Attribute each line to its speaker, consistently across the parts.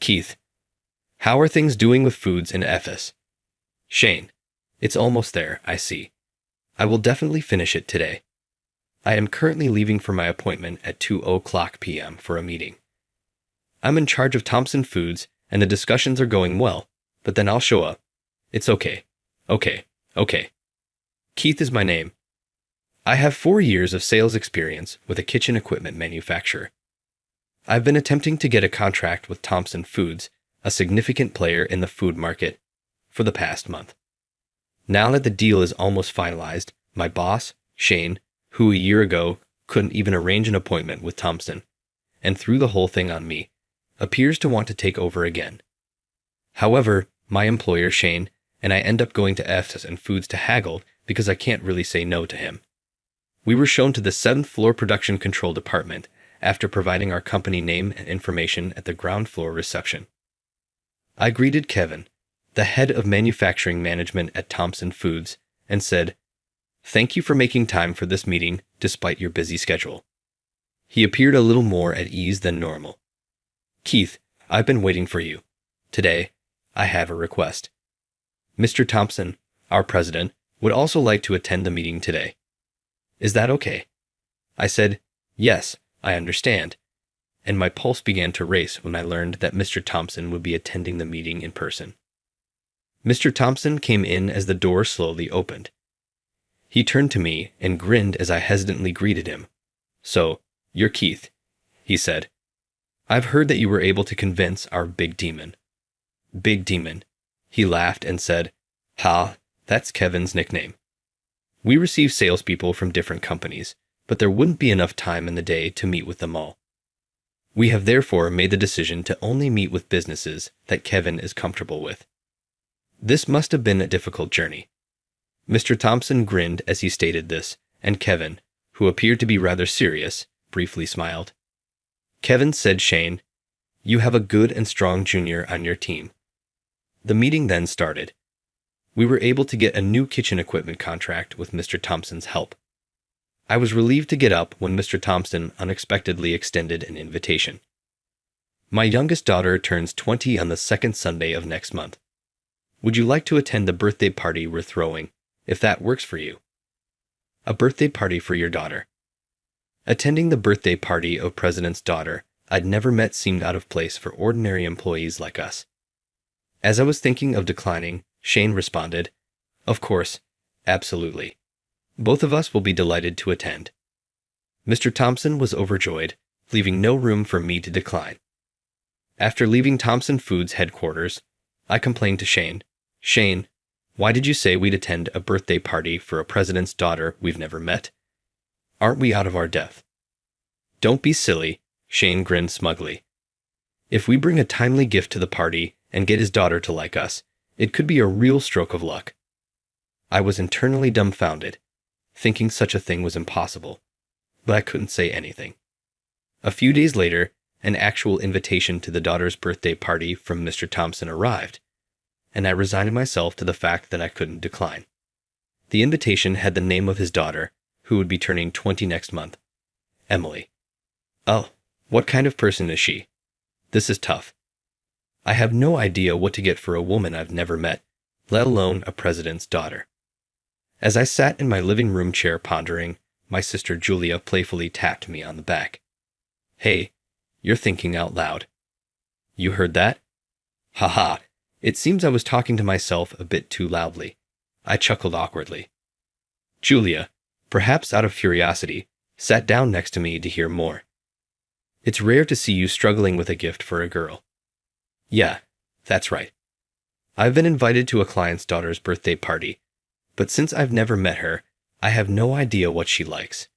Speaker 1: Keith, how are things doing with foods in FS? Shane, it's almost there, I see. I will definitely finish it today. I am currently leaving for my appointment at 2:00 p.m. for a meeting. I'm in charge of Thompson Foods, and the discussions are going well, but then I'll show up. It's okay. Okay. Keith is my name. I have 4 years of sales experience with a kitchen equipment manufacturer. I've been attempting to get a contract with Thompson Foods, a significant player in the food market, for the past month. Now that the deal is almost finalized, my boss, Shane, who a year ago couldn't even arrange an appointment with Thompson, and threw the whole thing on me, appears to want to take over again. However, my employer, Shane, and I end up going to F's and Foods to haggle because I can't really say no to him. We were shown to the 7th floor production control department after providing our company name and information at the ground floor reception. I greeted Kevin, the head of manufacturing management at Thompson Foods, and said, "Thank you for making time for this meeting despite your busy schedule." He appeared a little more at ease than normal. "Keith, I've been waiting for you. Today, I have a request. Mr. Thompson, our president, would also like to attend the meeting today. Is that okay?" I said, "Yes, I understand," and my pulse began to race when I learned that Mr. Thompson would be attending the meeting in person. Mr. Thompson came in as the door slowly opened. He turned to me and grinned as I hesitantly greeted him. "So, you're Keith," he said. "I've heard that you were able to convince our big demon." "Big demon," he laughed and said, "Ha, that's Kevin's nickname. We receive salespeople from different companies, but there wouldn't be enough time in the day to meet with them all. We have therefore made the decision to only meet with businesses that Kevin is comfortable with." This must have been a difficult journey. Mr. Thompson grinned as he stated this, and Kevin, who appeared to be rather serious, briefly smiled. Kevin said, "Shane, you have a good and strong junior on your team." The meeting then started. We were able to get a new kitchen equipment contract with Mr. Thompson's help. I was relieved to get up when Mr. Thompson unexpectedly extended an invitation. "My youngest daughter turns 20 on the second Sunday of next month. Would you like to attend the birthday party we're throwing, if that works for you?" A birthday party for your daughter. Attending the birthday party of President's daughter I'd never met seemed out of place for ordinary employees like us. As I was thinking of declining, Shane responded, "Of course, absolutely. Both of us will be delighted to attend." Mr. Thompson was overjoyed, leaving no room for me to decline. After leaving Thompson Foods headquarters, I complained to Shane, "Shane, why did you say we'd attend a birthday party for a president's daughter we've never met? Aren't we out of our depth?" "Don't be silly," Shane grinned smugly. "If we bring a timely gift to the party and get his daughter to like us, it could be a real stroke of luck." I was internally dumbfounded, thinking such a thing was impossible, but I couldn't say anything. A few days later, an actual invitation to the daughter's birthday party from Mr. Thompson arrived, and I resigned myself to the fact that I couldn't decline. The invitation had the name of his daughter, who would be turning 20 next month, Emily. Oh, what kind of person is she? This is tough. I have no idea what to get for a woman I've never met, let alone a president's daughter. As I sat in my living room chair pondering, my sister Julia playfully tapped me on the back. "Hey, you're thinking out loud." "You heard that?" "Haha, it seems I was talking to myself a bit too loudly." I chuckled awkwardly. Julia, perhaps out of curiosity, sat down next to me to hear more. "It's rare to see you struggling with a gift for a girl." "Yeah, that's right. I've been invited to a client's daughter's birthday party, but since I've never met her, I have no idea what she likes."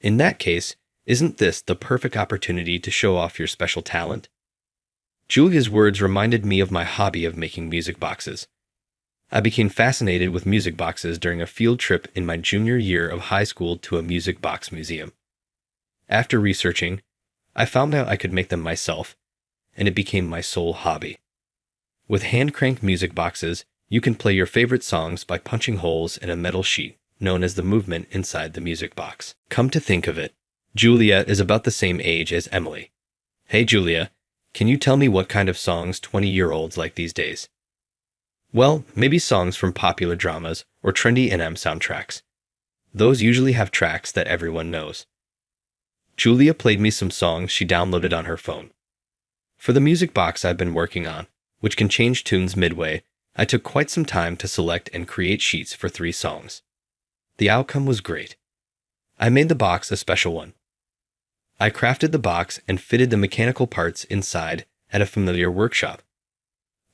Speaker 1: "In that case, isn't this the perfect opportunity to show off your special talent?" Julia's words reminded me of my hobby of making music boxes. I became fascinated with music boxes during a field trip in my junior year of high school to a music box museum. After researching, I found out I could make them myself, and it became my sole hobby. With hand-cranked music boxes, you can play your favorite songs by punching holes in a metal sheet known as the movement inside the music box. Come to think of it, Julia is about the same age as Emily. "Hey Julia, Can you tell me what kind of songs 20-year-olds like these days? Well, maybe songs from popular dramas or trendy NM soundtracks. Those usually have tracks that everyone knows. Julia played me some songs she downloaded on her phone. For the music box I've been working on, which can change tunes midway, I took quite some time to select and create sheets for 3 songs. The outcome was great. I made the box a special one. I crafted the box and fitted the mechanical parts inside at a familiar workshop.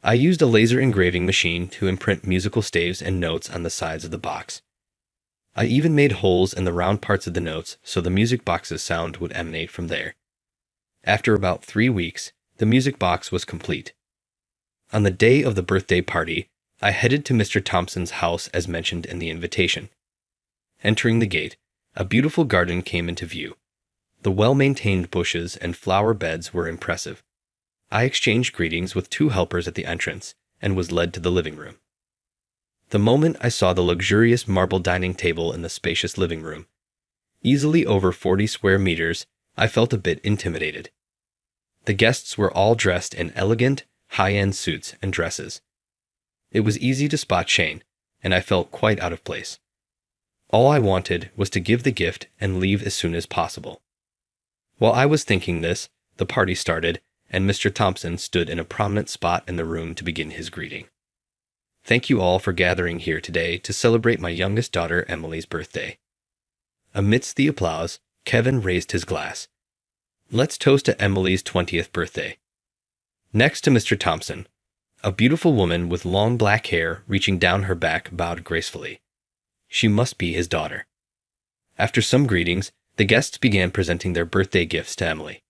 Speaker 1: I used a laser engraving machine to imprint musical staves and notes on the sides of the box. I even made holes in the round parts of the notes so the music box's sound would emanate from there. After about 3 weeks, the music box was complete. On the day of the birthday party, I headed to Mr. Thompson's house as mentioned in the invitation. Entering the gate, a beautiful garden came into view. The well-maintained bushes and flower beds were impressive. I exchanged greetings with 2 helpers at the entrance and was led to the living room. The moment I saw the luxurious marble dining table in the spacious living room, easily over 40 square meters, I felt a bit intimidated. The guests were all dressed in elegant, high-end suits and dresses. It was easy to spot Shane, and I felt quite out of place. All I wanted was to give the gift and leave as soon as possible. While I was thinking this, the party started, and Mr. Thompson stood in a prominent spot in the room to begin his greeting. Thank you all for gathering here today to celebrate my youngest daughter Emily's birthday. Amidst the applause, Kevin raised his glass. Let's toast to Emily's 20th birthday. Next to Mr. Thompson, a beautiful woman with long black hair reaching down her back bowed gracefully. She must be his daughter. After some greetings, the guests began presenting their birthday gifts to Emily.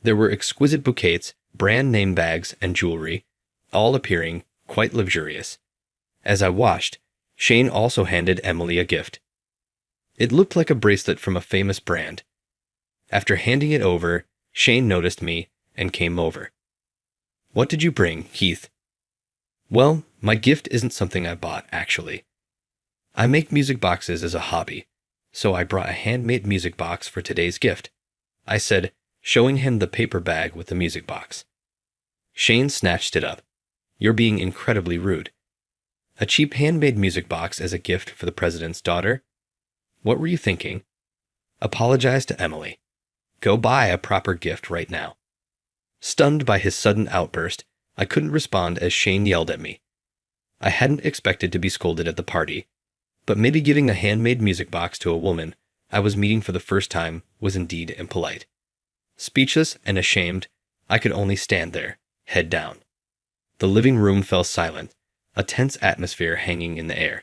Speaker 1: There were exquisite bouquets, brand name bags, and jewelry, all appearing quite luxurious. As I watched, Shane also handed Emily a gift. It looked like a bracelet from a famous brand. After handing it over, Shane noticed me and came over. What did you bring, Keith? Well, my gift isn't something I bought, actually. I make music boxes as a hobby, so I brought a handmade music box for today's gift, I said, showing him the paper bag with the music box. Shane snatched it up. You're being incredibly rude. A cheap handmade music box as a gift for the president's daughter? What were you thinking? Apologize to Emily. Go buy a proper gift right now. Stunned by his sudden outburst, I couldn't respond as Shane yelled at me. I hadn't expected to be scolded at the party, but maybe giving a handmade music box to a woman I was meeting for the first time was indeed impolite. Speechless and ashamed, I could only stand there, head down. The living room fell silent, a tense atmosphere hanging in the air.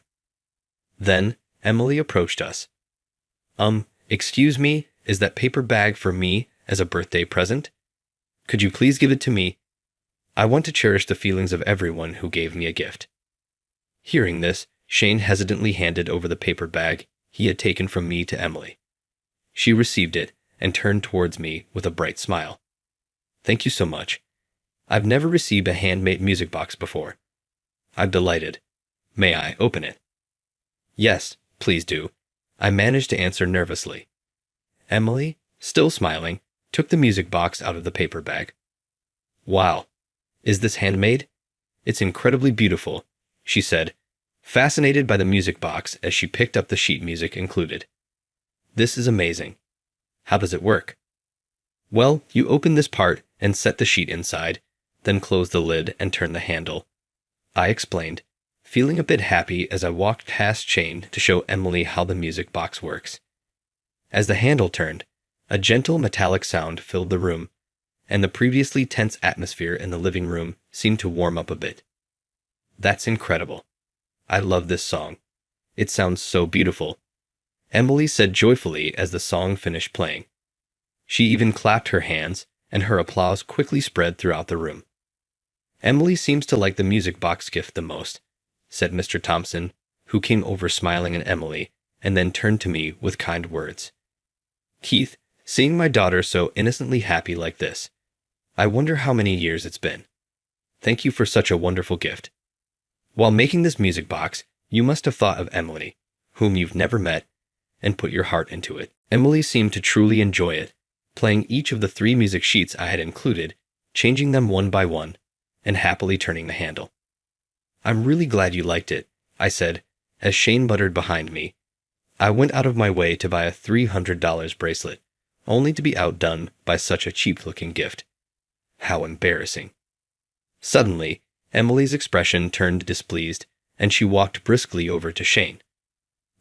Speaker 1: Then Emily approached us. Excuse me, is that paper bag for me as a birthday present? Could you please give it to me? I want to cherish the feelings of everyone who gave me a gift. Hearing this, Shane hesitantly handed over the paper bag he had taken from me to Emily. She received it and turned towards me with a bright smile. Thank you so much. I've never received a handmade music box before. I'm delighted. May I open it? Yes, please do. I managed to answer nervously. Emily, still smiling, took the music box out of the paper bag. Wow. Is this handmade? It's incredibly beautiful, she said, fascinated by the music box as she picked up the sheet music included. This is amazing. How does it work? Well, you open this part and set the sheet inside, then close the lid and turn the handle. I explained, feeling a bit happy as I walked past Shane to show Emily how the music box works. As the handle turned, a gentle metallic sound filled the room, and the previously tense atmosphere in the living room seemed to warm up a bit. That's incredible. I love this song. It sounds so beautiful, Emily said joyfully as the song finished playing. She even clapped her hands, and her applause quickly spread throughout the room. Emily seems to like the music box gift the most, said Mr. Thompson, who came over smiling at Emily and then turned to me with kind words. Keith, seeing my daughter so innocently happy like this, I wonder how many years it's been. Thank you for such a wonderful gift. While making this music box, you must have thought of Emily, whom you've never met, and put your heart into it. Emily seemed to truly enjoy it, playing each of the 3 music sheets I had included, changing them one by one, and happily turning the handle. "I'm really glad you liked it," I said, as Shane muttered behind me. I went out of my way to buy a $300 bracelet, only to be outdone by such a cheap-looking gift. How embarrassing. Suddenly, Emily's expression turned displeased, and she walked briskly over to Shane.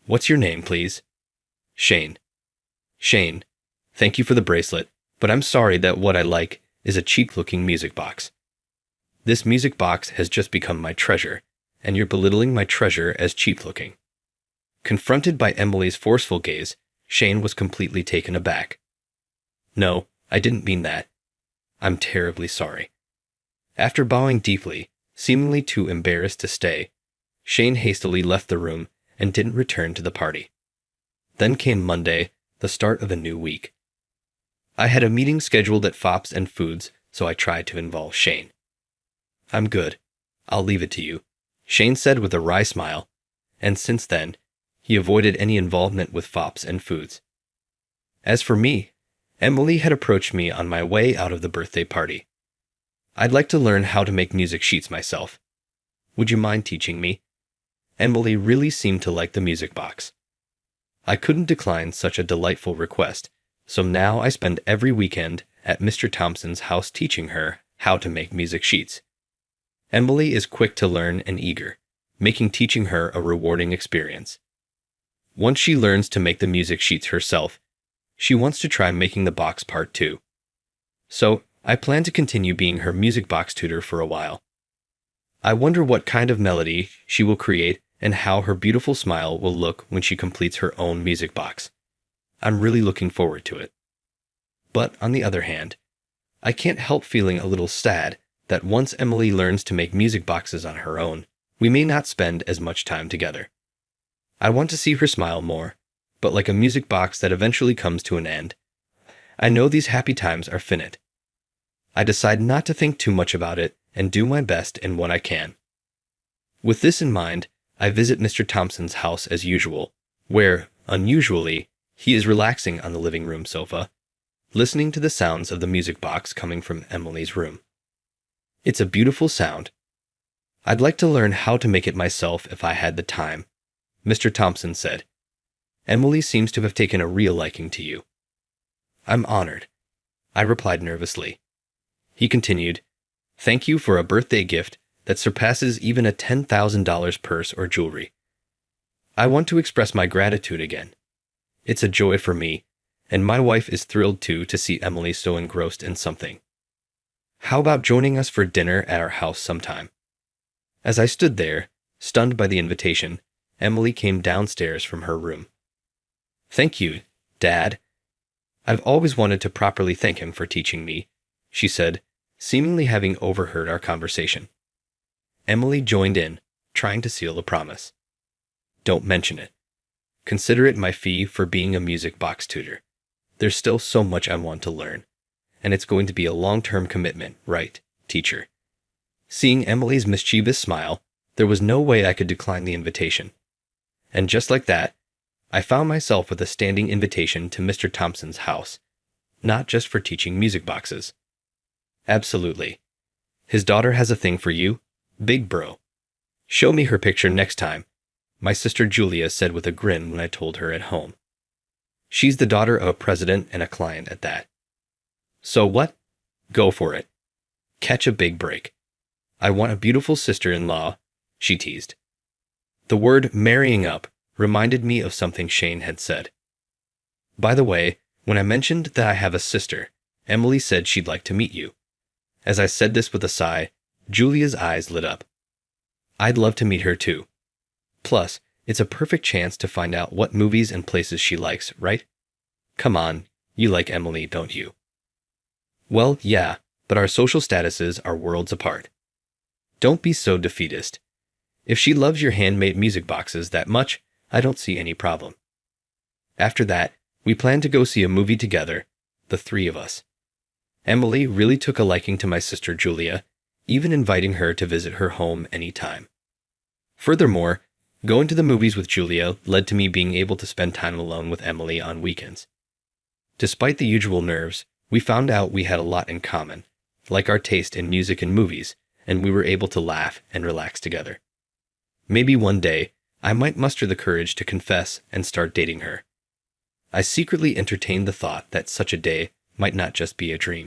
Speaker 1: "What's your name, please?" "Shane." "Shane, thank you for the bracelet, but I'm sorry that what I like is a cheap-looking music box. This music box has just become my treasure, and you're belittling my treasure as cheap-looking." Confronted by Emily's forceful gaze, Shane was completely taken aback. "No, I didn't mean that. I'm terribly sorry." After bowing deeply, seemingly too embarrassed to stay, Shane hastily left the room and didn't return to the party. Then came Monday, the start of a new week. I had a meeting scheduled at Fops and Foods, so I tried to involve Shane. "I'm good. I'll leave it to you," Shane said with a wry smile, and since then, he avoided any involvement with Fops and Foods. As for me, Emily had approached me on my way out of the birthday party. "I'd like to learn how to make music sheets myself. Would you mind teaching me?" Emily really seemed to like the music box. I couldn't decline such a delightful request, so now I spend every weekend at Mr. Thompson's house teaching her how to make music sheets. Emily is quick to learn and eager, making teaching her a rewarding experience. Once she learns to make the music sheets herself, she wants to try making the box part too. So, I plan to continue being her music box tutor for a while. I wonder what kind of melody she will create and how her beautiful smile will look when she completes her own music box. I'm really looking forward to it. But on the other hand, I can't help feeling a little sad that once Emily learns to make music boxes on her own, we may not spend as much time together. I want to see her smile more, but like a music box that eventually comes to an end, I know these happy times are finite. I decide not to think too much about it and do my best in what I can. With this in mind, I visit Mr. Thompson's house as usual, where, unusually, he is relaxing on the living room sofa, listening to the sounds of the music box coming from Emily's room. It's a beautiful sound. "I'd like to learn how to make it myself if I had the time," Mr. Thompson said. "Emily seems to have taken a real liking to you." "I'm honored," I replied nervously. He continued, "Thank you for a birthday gift that surpasses even a $10,000 purse or jewelry. I want to express my gratitude again. It's a joy for me, and my wife is thrilled too to see Emily so engrossed in something. How about joining us for dinner at our house sometime?" As I stood there, stunned by the invitation, Emily came downstairs from her room. "Thank you, Dad. I've always wanted to properly thank him for teaching me," she said, seemingly having overheard our conversation. Emily joined in, trying to seal a promise. "Don't mention it. Consider it my fee for being a music box tutor. There's still so much I want to learn, and it's going to be a long-term commitment, right, teacher?" Seeing Emily's mischievous smile, there was no way I could decline the invitation. And just like that, I found myself with a standing invitation to Mr. Thompson's house, not just for teaching music boxes. Absolutely. His daughter has a thing for you, big bro. "Show me her picture next time," my sister Julia said with a grin when I told her at home. She's the daughter of a president and a client at that. "So what? Go for it. Catch a big break. I want a beautiful sister-in-law," she teased. The word marrying up reminded me of something Shane had said. By the way, when I mentioned that I have a sister, Emily said she'd like to meet you. As I said this with a sigh, Julia's eyes lit up. I'd love to meet her too. Plus, it's a perfect chance to find out what movies and places she likes, right? Come on, you like Emily, don't you? Well, yeah, but our social statuses are worlds apart. Don't be so defeatist. If she loves your handmade music boxes that much, I don't see any problem. After that, we plan to go see a movie together, the three of us. Emily really took a liking to my sister Julia, even inviting her to visit her home any time. Furthermore, going to the movies with Julia led to me being able to spend time alone with Emily on weekends. Despite the usual nerves, we found out we had a lot in common, like our taste in music and movies, and we were able to laugh and relax together. Maybe one day, I might muster the courage to confess and start dating her. I secretly entertained the thought that such a day might not just be a dream.